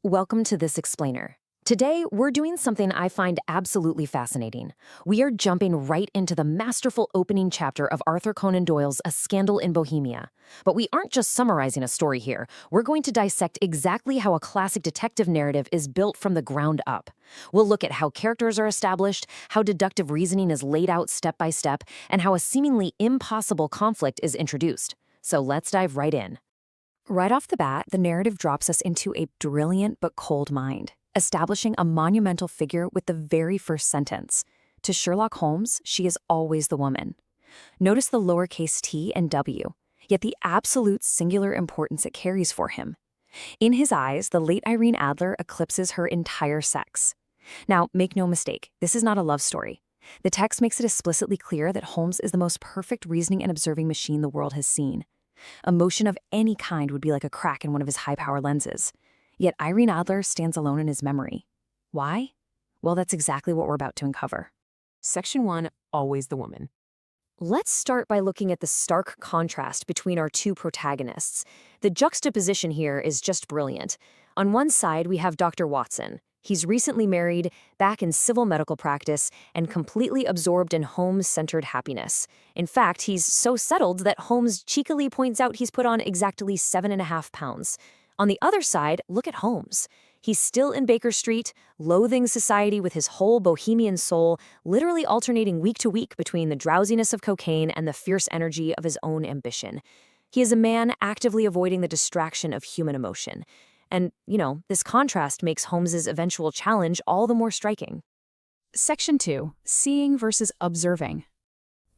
Welcome to This Explainer. Today, we're doing something I find absolutely fascinating. We are jumping right into the masterful opening chapter of Arthur Conan Doyle's A Scandal in Bohemia. But we aren't just summarizing a story here. We're going to dissect exactly how a classic detective narrative is built from the ground up. We'll look at how characters are established, how deductive reasoning is laid out step by step, and how a seemingly impossible conflict is introduced. So let's dive right in. Right off the bat, the narrative drops us into a brilliant but cold mind, establishing a monumental figure with the very first sentence. To Sherlock Holmes, she is always the woman. Notice the lowercase t and w, yet the absolute singular importance it carries for him. In his eyes, the late Irene Adler eclipses her entire sex. Now, make no mistake, this is not a love story. The text makes it explicitly clear that Holmes is the most perfect reasoning and observing machine the world has seen. Emotion of any kind would be like a crack in one of his high-power lenses. Yet Irene Adler stands alone in his memory. Why? Well, that's exactly what we're about to uncover. Section 1, Always the Woman. Let's start by looking at the stark contrast between our two protagonists. The juxtaposition here is just brilliant. On one side, we have Dr. Watson. He's recently married, back in civil medical practice, and completely absorbed in Holmes-centered happiness. In fact, he's so settled that Holmes cheekily points out he's put on exactly 7.5 pounds. On the other side, look at Holmes. He's still in Baker Street, loathing society with his whole bohemian soul, literally alternating week to week between the drowsiness of cocaine and the fierce energy of his own ambition. He is a man actively avoiding the distraction of human emotion. And, this contrast makes Holmes's eventual challenge all the more striking. Section 2, Seeing versus Observing.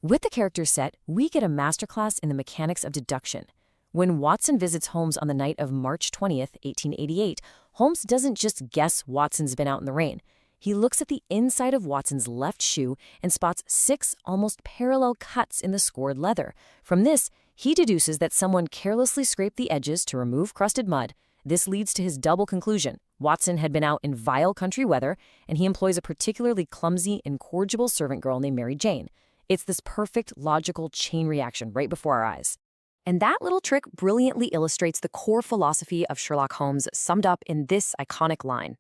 With the character set, we get a masterclass in the mechanics of deduction. When Watson visits Holmes on the night of March 20th, 1888, Holmes doesn't just guess Watson's been out in the rain. He looks at the inside of Watson's left shoe and spots 6 almost parallel cuts in the scored leather. From this, he deduces that someone carelessly scraped the edges to remove crusted mud. This leads to his double conclusion. Watson had been out in vile country weather, and he employs a particularly clumsy, incorrigible servant girl named Mary Jane. It's this perfect, logical chain reaction right before our eyes. And that little trick brilliantly illustrates the core philosophy of Sherlock Holmes summed up in this iconic line: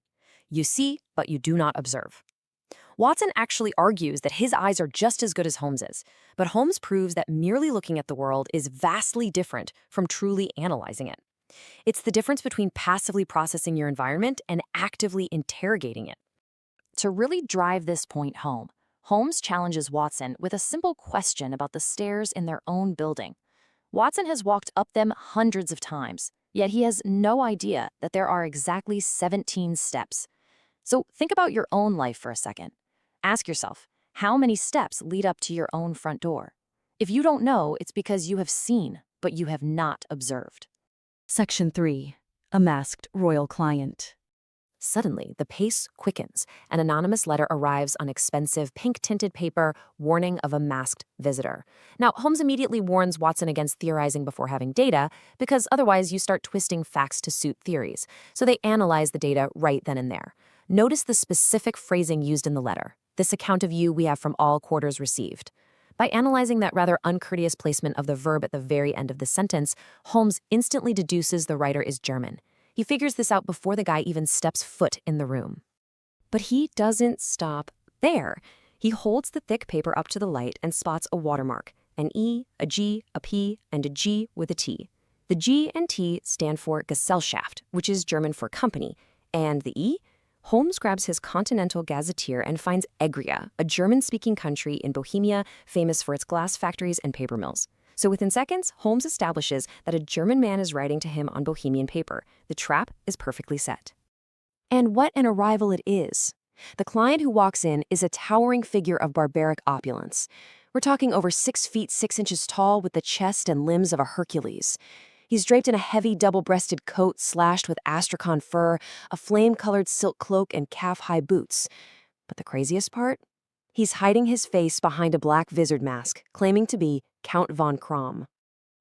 "You see, but you do not observe." Watson actually argues that his eyes are just as good as Holmes's, but Holmes proves that merely looking at the world is vastly different from truly analyzing it. It's the difference between passively processing your environment and actively interrogating it. To really drive this point home, Holmes challenges Watson with a simple question about the stairs in their own building. Watson has walked up them hundreds of times, yet he has no idea that there are exactly 17 steps. So think about your own life for a second. Ask yourself, how many steps lead up to your own front door? If you don't know, it's because you have seen, but you have not observed. Section 3, A Masked Royal Client. Suddenly, the pace quickens. An anonymous letter arrives on expensive pink-tinted paper, warning of a masked visitor. Now, Holmes immediately warns Watson against theorizing before having data, because otherwise you start twisting facts to suit theories. So they analyze the data right then and there. Notice the specific phrasing used in the letter. "This account of you we have from all quarters received." By analyzing that rather uncourteous placement of the verb at the very end of the sentence, Holmes instantly deduces the writer is German. He figures this out before the guy even steps foot in the room. But he doesn't stop there. He holds the thick paper up to the light and spots a watermark, an E, a G, a P, and a G with a T. The G and T stand for Gesellschaft, which is German for company, and the E? Holmes grabs his Continental Gazetteer and finds Egria, a German-speaking country in Bohemia famous for its glass factories and paper mills. So within seconds, Holmes establishes that a German man is writing to him on Bohemian paper. The trap is perfectly set. And what an arrival it is. The client who walks in is a towering figure of barbaric opulence. We're talking over 6 feet 6 inches tall with the chest and limbs of a Hercules. He's draped in a heavy double-breasted coat slashed with astrakhan fur, a flame-colored silk cloak, and calf-high boots. But the craziest part? He's hiding his face behind a black vizard mask, claiming to be Count von Krom.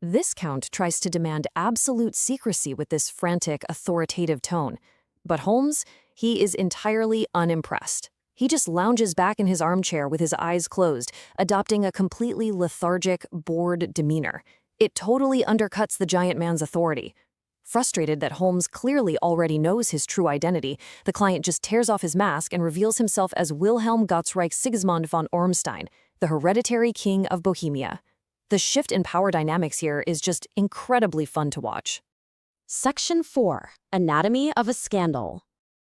This count tries to demand absolute secrecy with this frantic, authoritative tone. But Holmes, he is entirely unimpressed. He just lounges back in his armchair with his eyes closed, adopting a completely lethargic, bored demeanor. It totally undercuts the giant man's authority. Frustrated that Holmes clearly already knows his true identity, the client just tears off his mask and reveals himself as Wilhelm Gottsreich Sigismund von Ormstein, the hereditary king of Bohemia. The shift in power dynamics here is just incredibly fun to watch. Section 4. Anatomy of a Scandal.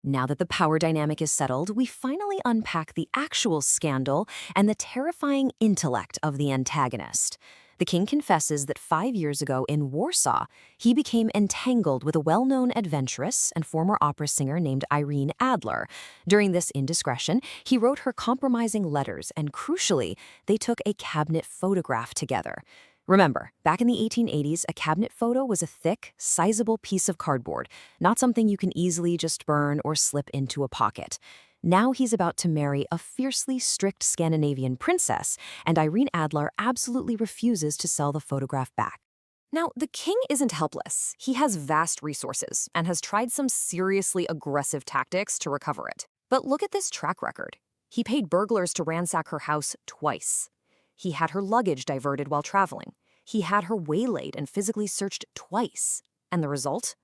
Now that the power dynamic is settled, we finally unpack the actual scandal and the terrifying intellect of the antagonist. The king confesses that 5 years ago in Warsaw, he became entangled with a well-known adventuress and former opera singer named Irene Adler. During this indiscretion, he wrote her compromising letters, and crucially, they took a cabinet photograph together. Remember, back in the 1880s, a cabinet photo was a thick, sizable piece of cardboard, not something you can easily just burn or slip into a pocket. Now he's about to marry a fiercely strict Scandinavian princess, and Irene Adler absolutely refuses to sell the photograph back. Now, the king isn't helpless. He has vast resources and has tried some seriously aggressive tactics to recover it. But look at this track record. He paid burglars to ransack her house twice. He had her luggage diverted while traveling. He had her waylaid and physically searched twice. And the result?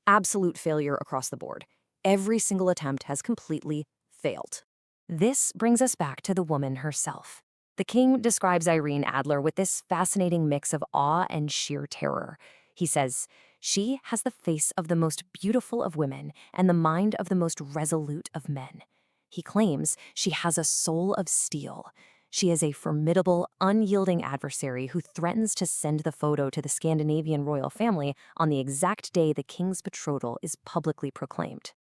Absolute failure across the board. Every single attempt has completely failed. This brings us back to the woman herself. The king describes Irene Adler with this fascinating mix of awe and sheer terror. He says, "She has the face of the most beautiful of women and the mind of the most resolute of men." He claims she has a soul of steel. She is a formidable, unyielding adversary who threatens to send the photo to the Scandinavian royal family on the exact day the king's betrothal is publicly proclaimed.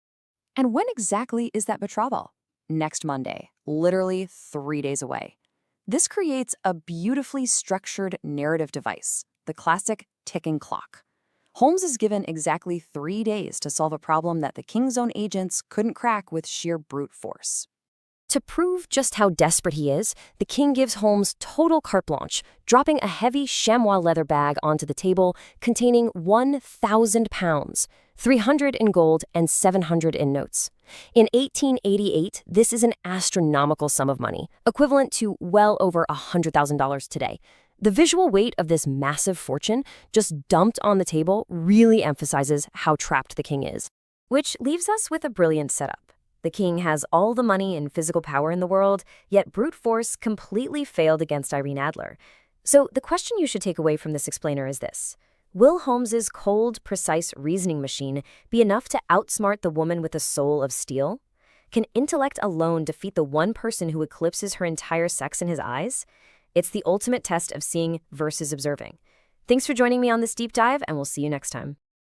And when exactly is that betrothal? Next Monday, literally 3 days away. This creates a beautifully structured narrative device, the classic ticking clock. Holmes is given exactly 3 days to solve a problem that the king's own agents couldn't crack with sheer brute force. To prove just how desperate he is, the king gives Holmes total carte blanche, dropping a heavy chamois leather bag onto the table containing 1,000 pounds, 300 in gold and 700 in notes. In 1888, this is an astronomical sum of money, equivalent to well over $100,000 today. The visual weight of this massive fortune just dumped on the table really emphasizes how trapped the king is. Which leaves us with a brilliant setup. The king has all the money and physical power in the world, yet brute force completely failed against Irene Adler. So the question you should take away from this explainer is this. Will Holmes's cold, precise reasoning machine be enough to outsmart the woman with a soul of steel? Can intellect alone defeat the one person who eclipses her entire sex in his eyes? It's the ultimate test of seeing versus observing. Thanks for joining me on this deep dive, and we'll see you next time.